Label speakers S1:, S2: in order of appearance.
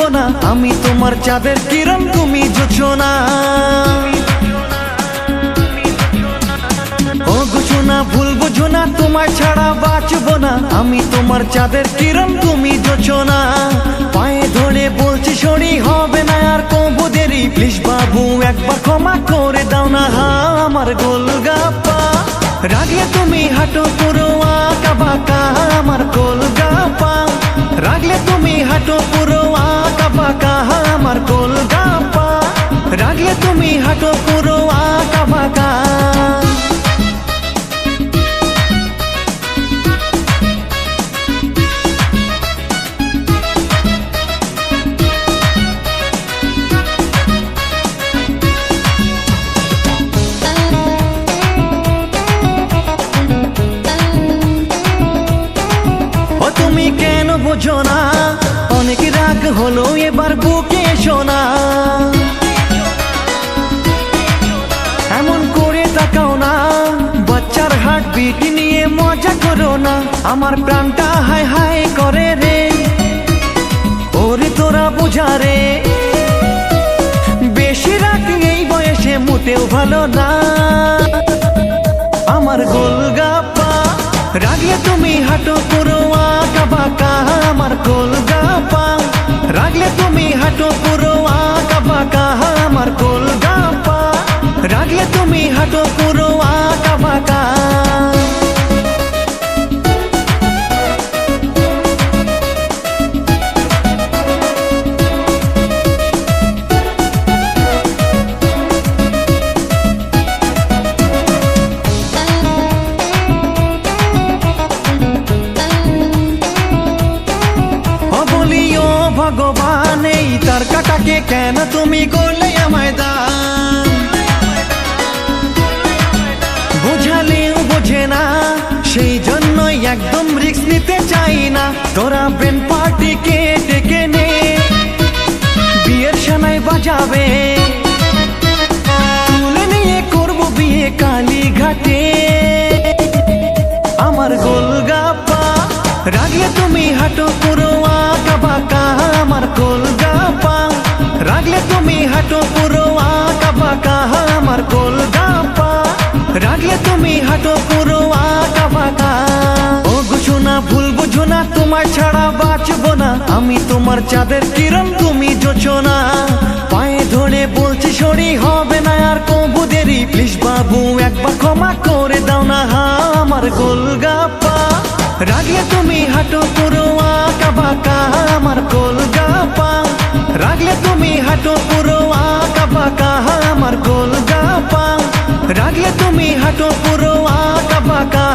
S1: বাঁচবো না, আমি তোমার চাঁদের কিরণ তুমি জোছনা। ও গোছনা ভুল বুঝো না, তোমার ছাড়া বাঁচবো না, আমি তোমার চাঁদের কিরণ তুমি জোছনা। পায়ে ধরে বলছি সরি, হবে না আর কবু দেরি, প্লিজ বাবু একবার ক্ষমা করে দাও না। আমার গোলগাপ্পা রাগলে তুমি হাঁটো পুরো আঁকা বাঁকা, আমার গোলগাপ্পা রাগলে তুমি হাঁটো পুরো আঁকা বাঁকা, আমার গোলগাপ্পা রাগলে তুমি হাঁটো পুরো আঁকা বাঁকা। তুমি কেন বোঝো না, অনেক রাগ হলো এবার বুকে এসো না। এমন করে তাকাও না, বাচ্চার হার্ট বিট নিয়ে মজা করো না। আমার প্রাণটা হায় হায় করে রে, ওরে তোরা বোঝা রে, বেশি রাগ এই বয়সে মোটেও ভালো না। আমার গোলগাপ্পা রাগলে তুমি হাঁটো পুরো আঁকা বাঁকা, আমার গোলগাপ্পা রাগলে তুমি হাঁটো পুরো আঁকা বাঁকা, আমার গোলগাপ্পা রাগলে তুমি হাঁটো পুরো আঁকা বাঁকা। ভগবান এই তার কাটাকে কেন তুমি করলে আমায় দান, বোঝালেও বোঝে না, সেই জন্যই একদম রিস্ক নিতে চাই না। তোরা ব্রেন পার্টিকে ডেকে নে, বিয়ের সানাই বাজাবে, তুলে নিয়ে করবো বিয়ে কালীঘাটে। আমার গোলগাপ্পা রাগলে তুমি হাঁটো পুরো আঁকা বাঁকা, আমার গোলগাপ্পা রাগলে তুমি হাঁটো পুরো আঁকা বাঁকা, আমার গোলগাপ্পা রাগলে তুমি হাঁটো পুরো আঁকা বাঁকা। ও গোছনা ভুল বুঝো না, তোমার ছাড়া বাঁচবো না, আমি তোমার চাঁদের কিরণ তুমি জোছনা। পায়ে ধরে বলছি সরি, হবে না আর কবু দেরি, প্লিজ বাবু একবার ক্ষমা করে দাও না। আমার গোলগাপ্পা রাগলে তুমি হাঁটো পুরো আঁকা বাঁকা, আমার গোলগাপ্পা রাগলে তুমি হাঁটো পুরো আঁকা বাঁকা, আমার গোলগাপ্পা রাগলে তুমি হাঁটো পুরো আঁকা বাঁকা।